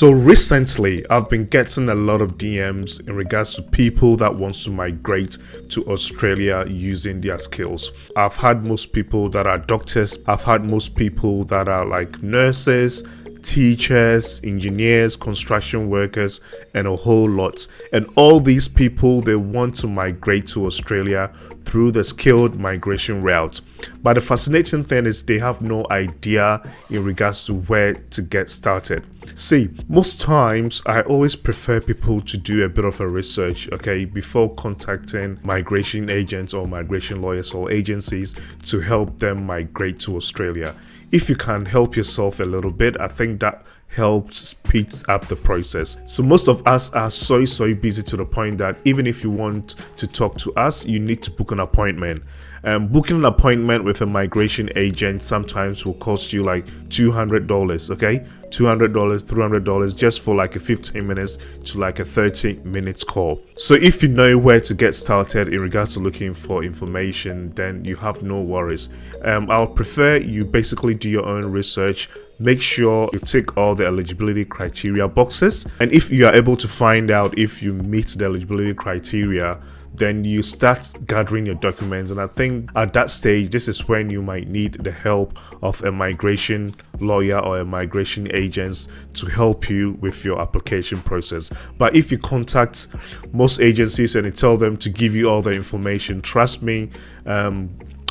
So recently, I've been getting a lot of DMs in regards to people that wants to migrate to Australia using their skills. I've had most people that are doctors. I've had most people that are like nurses, teachers, engineers, construction workers, and a whole lot. And all these people, they want to migrate to Australia through the skilled migration route. But the fascinating thing is they have no idea in regards to where to get started. See, most times I always prefer people to do a bit of a research, okay, before contacting migration agents or migration lawyers or agencies to help them migrate to Australia. If you can help yourself a little bit, I think that helps speeds up the process. So most of us are so busy to the point that even if you want to talk to us, you need to book an appointment. Booking an appointment with a migration agent sometimes will cost you like $200, okay? $200, $300 just for like a 15 minutes to like a 30 minutes call. So if you know where to get started in regards to looking for information, then you have no worries. I'll prefer you basically do your own research. Make sure you tick all the eligibility criteria boxes, and if you are able to find out if you meet the eligibility criteria, then you start gathering your documents. And I think at that stage, this is when you might need the help of a migration lawyer or a migration agent to help you with your application process. But if you contact most agencies and you tell them to give you all the information, trust me,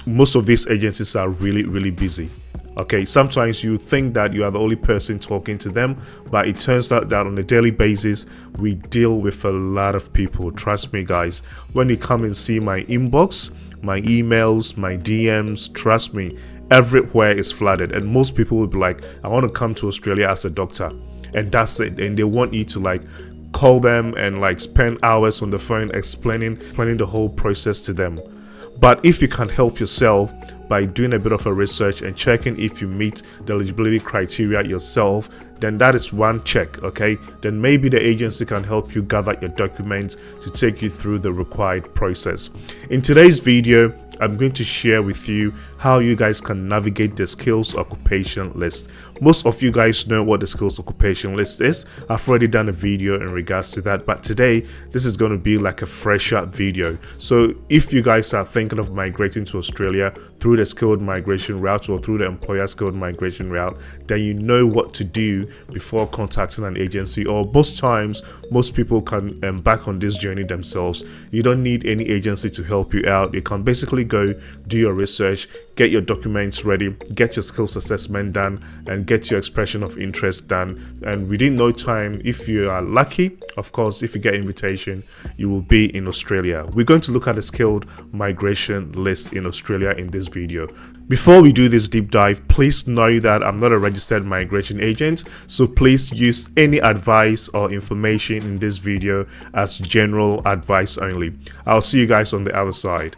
most of these agencies are really busy. Okay, sometimes you think that you are the only person talking to them, but it turns out that on a daily basis we deal with a lot of people. Trust me guys, when you come and see my inbox, my emails, my DMs, trust me, everywhere is flooded. And most people will be like, I want to come to Australia as a doctor, and that's it. And they want you to like call them and like spend hours on the phone explaining the whole process to them. But if you can help yourself by doing a bit of a research and checking if you meet the eligibility criteria yourself, then that is one check, okay? Then maybe the agency can help you gather your documents to take you through the required process. In today's video, I'm going to share with you how you guys can navigate the skills occupation list. Most of you guys know what the skills occupation list is. I've already done a video in regards to that, but today this is going to be like a fresher video. So if you guys are thinking of migrating to Australia through the skilled migration route or through the employer skilled migration route, then you know what to do before contacting an agency. Or most times, most people can embark on this journey themselves. You don't need any agency to help you out. You can basically go do your research, get your documents ready, get your skills assessment done, and get your expression of interest done. And within no time, if you are lucky, of course, if you get invitation, you will be in Australia. We're going to look at the skilled migration list in Australia in this video. Before we do this deep dive, please know that I'm not a registered migration agent, so please use any advice or information in this video as general advice only. I'll see you guys on the other side.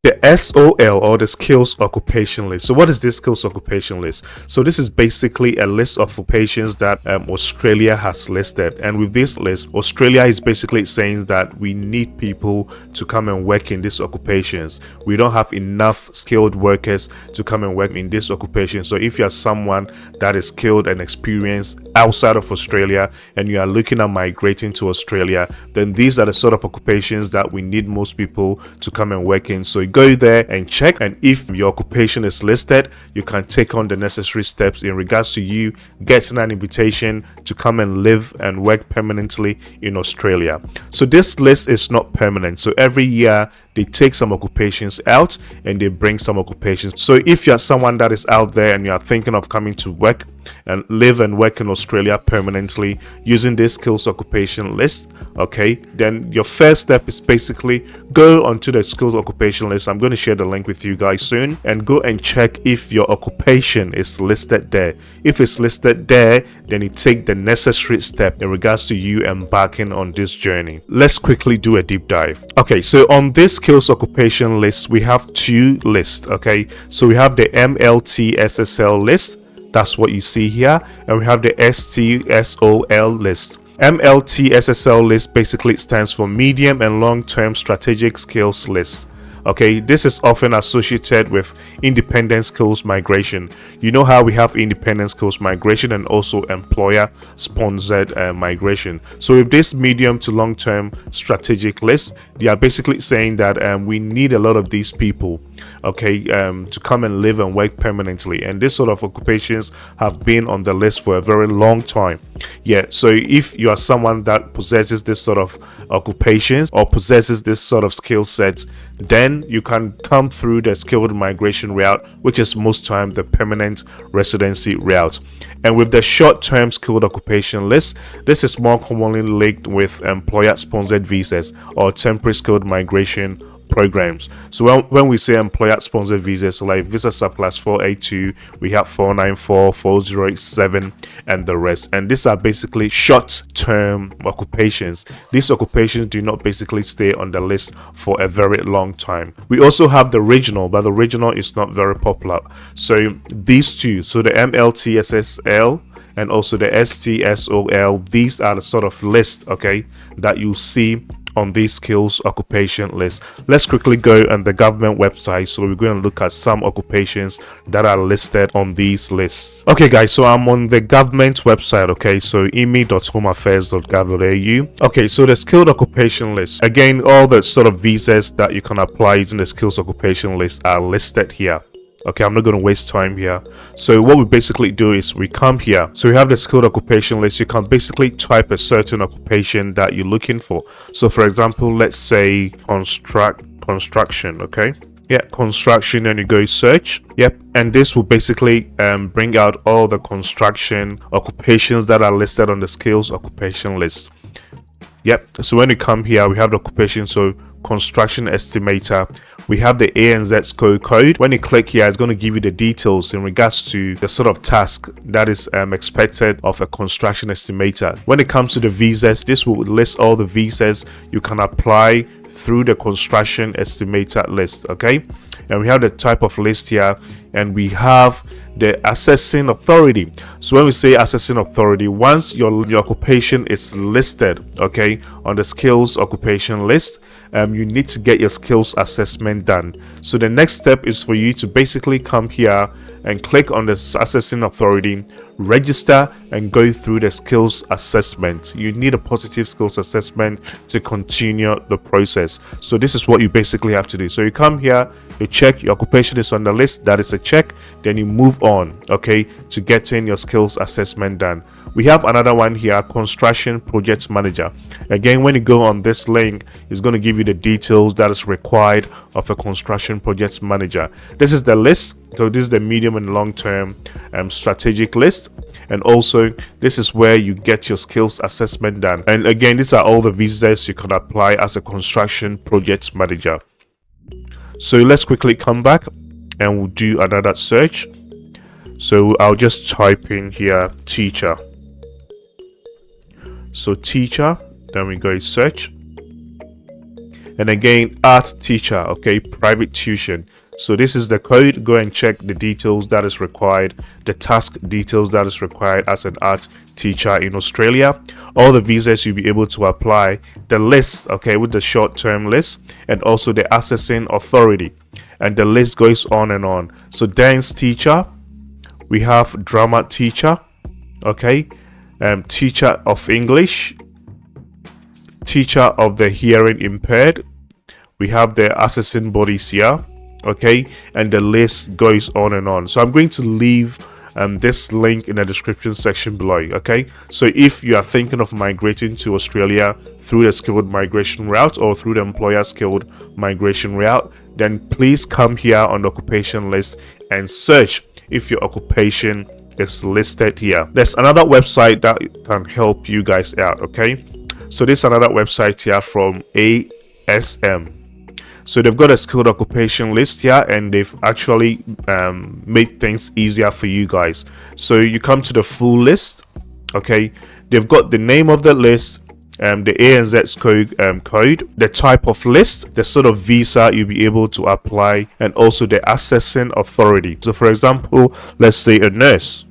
The SOL, or the skills occupation list. So what is this skills occupation list? So this is basically a list of occupations that Australia has listed, and with this list, Australia is basically saying that we need people to come and work in these occupations. We don't have enough skilled workers to come and work in this occupation. So if you are someone that is skilled and experienced outside of Australia and you are looking at migrating to Australia, then these are the sort of occupations that we need most people to come and work in. So you go there and check, and if your occupation is listed, you can take on the necessary steps in regards to you getting an invitation to come and live and work permanently in Australia. So this list is not permanent, so every year they take some occupations out and they bring some occupations. So if you're someone that is out there and you are thinking of coming to work and live and work in Australia permanently using this skills occupation list, okay, then your first step is basically go onto the skills occupation list. I'm going to share the link with you guys soon, and go and check if your occupation is listed there. If it's listed there, then you take the necessary step in regards to you embarking on this journey. Let's quickly do a deep dive. Okay, so on this skills occupation list, we have two lists, okay? So we have the MLTSSL list, that's what you see here, and we have the STSOL list. MLTSSL list basically stands for Medium and Long-Term Strategic Skills List. Okay, this is often associated with independent skills migration. You know how we have independent skills migration and also employer sponsored migration. So with this medium to long-term strategic list, they are basically saying that we need a lot of these people, okay, to come and live and work permanently, and this sort of occupations have been on the list for a very long time. Yeah, so if you are someone that possesses this sort of occupations or possesses this sort of skill sets, then you can come through the skilled migration route, which is most time the permanent residency route. And with the short-term skilled occupation list, this is more commonly linked with employer sponsored visas or temporary skilled migration programs. So when we say employer sponsored visas, so like visa subclass 482, we have 494, 4087 and the rest, and these are basically short-term occupations. These occupations do not basically stay on the list for a very long time. We also have the regional, but the regional is not very popular. So these two, so the MLTSSL and also the STSOL, these are the sort of list, okay, that you see on these skills occupation list. Let's quickly go on the government website. So we're going to look at some occupations that are listed on these lists. Okay guys, so I'm on the government website. Okay, so imi.homeaffairs.gov.au. okay, so the skilled occupation list, again, all the sort of visas that you can apply using the skills occupation list are listed here. Okay, I'm not going to waste time here. So what we basically do is we come here. So we have the skilled occupation list. You can basically type a certain occupation that you're looking for. So for example, let's say construction. Okay, yeah, construction, and you go search. Yep, and this will basically bring out all the construction occupations that are listed on the skills occupation list. Yep, so when you come here, we have the occupation. So construction estimator, we have the ANZ code. When you click here, it's going to give you the details in regards to the sort of task that is expected of a construction estimator. When it comes to the visas, this will list all the visas you can apply through the construction estimator list. Okay, and we have the type of list here, and we have the assessing authority. So when we say assessing authority, once your occupation is listed, okay, on the skills occupation list, you need to get your skills assessment done. So the next step is for you to basically come here and click on the assessing authority, register, and go through the skills assessment. You need a positive skills assessment to continue the process. So this is what you basically have to do. So you come here, you check your occupation is on the list, that is a check, then you move on, okay, to getting your skills assessment done. We have another one here, construction project manager. Again, when you go on this link, it's going to give you the details that is required of a construction project manager. This is the list. So this is the medium and long term strategic list, and also this is where you get your skills assessment done. And again, these are all the visas you can apply as a construction project manager. So let's quickly come back and we'll do another search. So I'll just type in here teacher. So teacher, then we go search, and again art teacher, okay, private tuition. So this is the code. Go and check the details that is required, the task details that is required as an art teacher in Australia, all the visas you'll be able to apply, the list, okay, with the short-term list, and also the assessing authority, and the list goes on and on. So dance teacher, we have drama teacher, okay, teacher of English, teacher of the hearing impaired, we have the assessing bodies here, okay, and the list goes on and on. So I'm going to leave this link in the description section below. Okay, so if you are thinking of migrating to Australia through the skilled migration route or through the employer skilled migration route, then please come here on the occupation list and search if your occupation is listed here. There's another website that can help you guys out. Okay, so this is another website here from ASM. So they've got a skilled occupation list here, and they've actually made things easier for you guys. So you come to the full list. Okay, they've got the name of the list, the ANZ code, the type of list, the sort of visa you'll be able to apply, and also the assessing authority. So for example, let's say a nurse.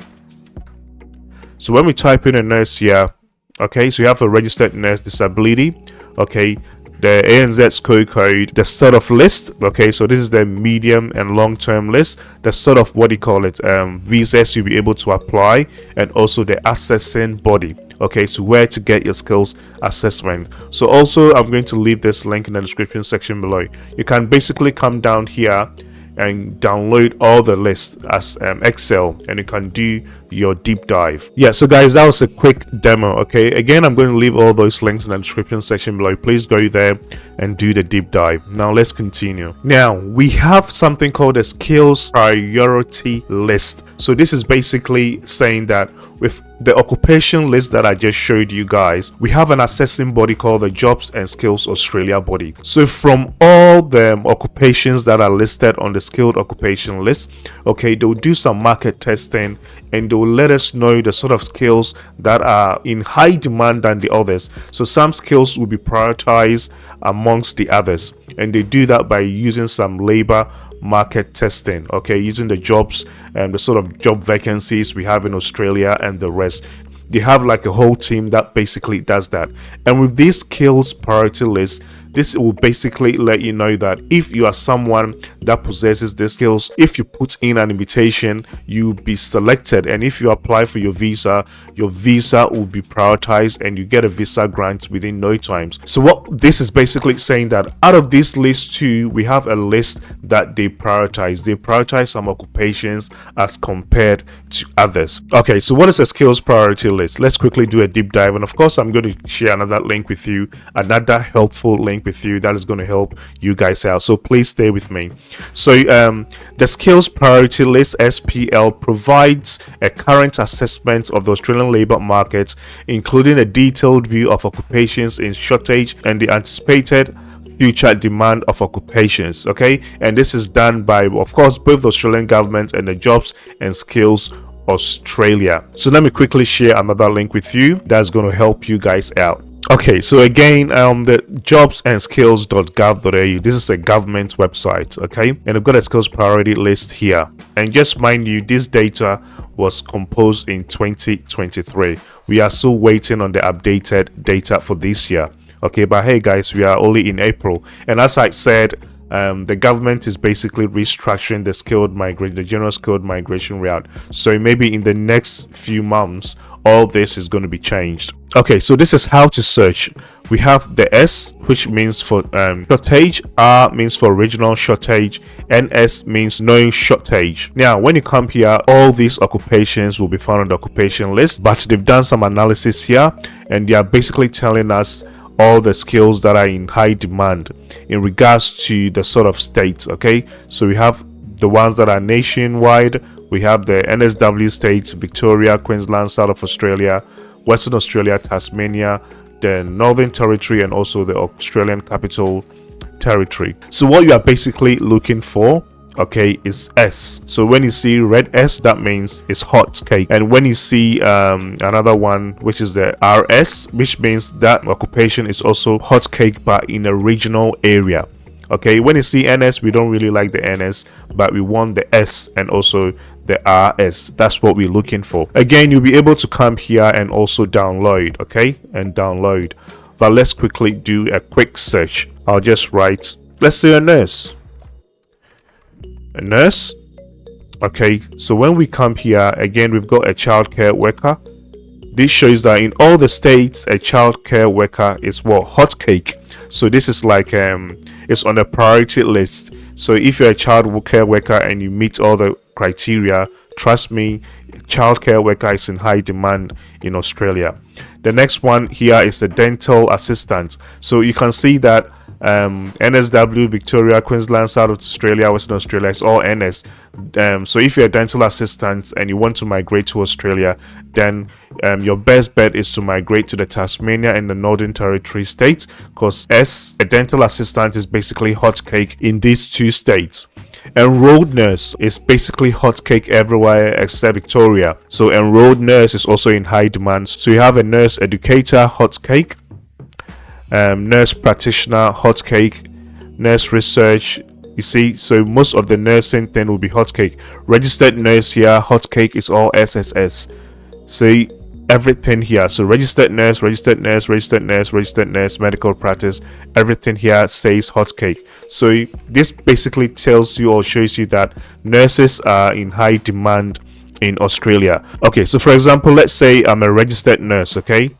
So when we type in a nurse here, Okay, so you have a registered nurse disability. Okay, the ANZ SCO code, the sort of list. Okay, so this is the medium and long-term list, the sort of, what do you call it, visas you'll be able to apply, and also the assessing body. Okay, so where to get your skills assessment. So also I'm going to leave this link in the description section below. You can basically come down here and download all the lists as Excel, and you can do your deep dive. Yeah, so guys, that was a quick demo. Okay, again, I'm going to leave all those links in the description section below. Please go there and do the deep dive. Now let's continue. Now we have something called a skills priority list. So this is basically saying that with the occupation list that I just showed you guys, we have an assessing body called the Jobs and Skills Australia body. So from all the occupations that are listed on the skilled occupation list, okay, they'll do some market testing and they'll let us know the sort of skills that are in high demand than the others. So some skills will be prioritized amongst the others, and they do that by using some labor market testing, okay, using the jobs and the sort of job vacancies we have in Australia and the rest. They have like a whole team that basically does that. And with this skills priority list, this will basically let you know that if you are someone that possesses the skills, if you put in an invitation, you'll be selected. And if you apply for your visa will be prioritized and you get a visa grant within no time. So what this is basically saying that out of this list too, we have a list that they prioritize. They prioritize some occupations as compared to others. Okay, so what is a skills priority list? Let's quickly do a deep dive. And of course, I'm going to share another link with you, another helpful link with you that is going to help you guys out, so please stay with me. So the skills priority list SPL provides a current assessment of the Australian labor market, including a detailed view of occupations in shortage and the anticipated future demand of occupations. Okay, and this is done by, of course, both the Australian government and the Jobs and Skills Australia. So let me quickly share another link with you that's going to help you guys out. Okay, so again, the jobsandskills.gov.au, this is a government website, okay, and I've got a skills priority list here. And just mind you, this data was composed in 2023. We are still waiting on the updated data for this year. Okay, but hey guys, we are only in April, and as I said, the government is basically restructuring the general skilled migration route. So maybe in the next few months, all this is going to be changed. Okay, so this is how to search. We have the S, which means for shortage, R means for regional shortage, NS means knowing shortage. Now when you come here, all these occupations will be found on the occupation list, but they've done some analysis here and they are basically telling us all the skills that are in high demand in regards to the sort of states. Okay, so we have the ones that are nationwide. We have the NSW states: Victoria, Queensland, South of Australia, Western Australia, Tasmania, the Northern Territory, and also the Australian Capital Territory. So what you are basically looking for, okay, is S. So when you see red S, that means it's hot cake. And when you see another one, which is the RS, which means that occupation is also hot cake but in a regional area. Okay, when you see NS, we don't really like the NS, but we want the S and also the RS. That's what we're looking for. Again, you'll be able to come here and also download, okay, and download. But let's quickly do a quick search. I'll just write, let's say a nurse. A nurse. Okay, so when we come here, again, we've got a childcare worker. This shows that in all the states, a childcare worker is what? Hot cake. So this is like it's on a priority list. So if you're a child care worker and you meet all the criteria, trust me, childcare worker is in high demand in Australia. The next one here is the dental assistant. So you can see that NSW, Victoria, Queensland, South Australia, Western Australia is all NS. So if you're a dental assistant and you want to migrate to Australia, then your best bet is to migrate to the Tasmania and the Northern Territory states, because a dental assistant is basically hot cake in these two states. Enrolled nurse is basically hot cake everywhere except Victoria. So enrolled nurse is also in high demand. So you have a nurse educator, hot cake, nurse practitioner, hot cake, nurse research. You see, so most of the nursing thing will be hot cake. Registered nurse here, hot cake is all SSS. See, everything here. So registered nurse, registered nurse, registered nurse, registered nurse, medical practice, everything here says hotcake. So this basically tells you or shows you that nurses are in high demand in Australia. Okay, so for example, let's say I'm a registered nurse. Okay,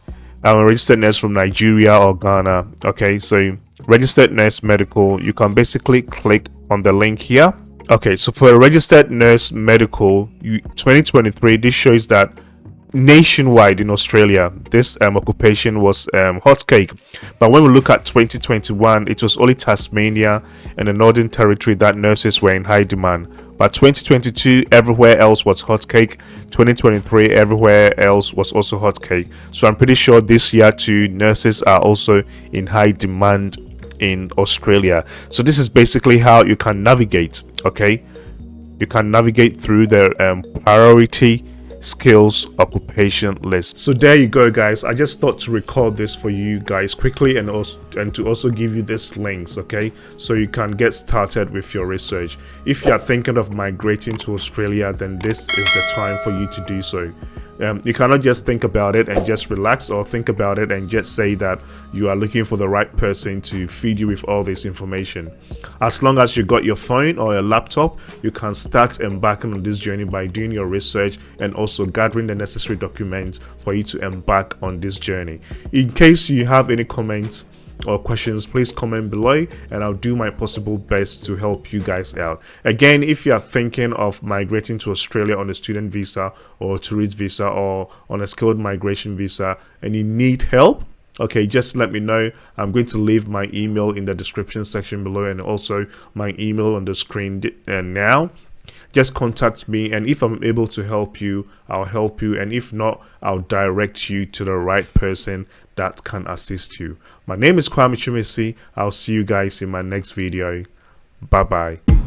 I'm a registered nurse from Nigeria or Ghana. Okay, so registered nurse medical, you can basically click on the link here. Okay, so for a registered nurse medical 2023, this shows that nationwide in Australia this occupation was hotcake. But when we look at 2021, it was only Tasmania and the Northern Territory that nurses were in high demand. But 2022, everywhere else was hotcake. 2023, everywhere else was also hotcake. So I'm pretty sure this year too, nurses are also in high demand in Australia. So this is basically how you can navigate. Okay, you can navigate through the priority skills occupation list. So there you go, guys. I just thought to record this for you guys quickly, and to also give you these links, okay, so you can get started with your research. If you are thinking of migrating to Australia, then this is the time for you to do so. You cannot just think about it and just relax, or think about it and just say that you are looking for the right person to feed you with all this information. As long as you got your phone or a laptop, you can start embarking on this journey by doing your research and also gathering the necessary documents for you to embark on this journey. In case you have any comments or questions, please comment below and I'll do my possible best to help you guys out. Again, if you are thinking of migrating to Australia on a student visa or tourist visa or on a skilled migration visa and you need help, okay, just let me know. I'm going to leave my email in the description section below and also my email on the screen now. Just contact me, and if I'm able to help you, I'll help you, and if not, I'll direct you to the right person that can assist you. My name is Kwame. I'll see you guys in my next video. Bye bye.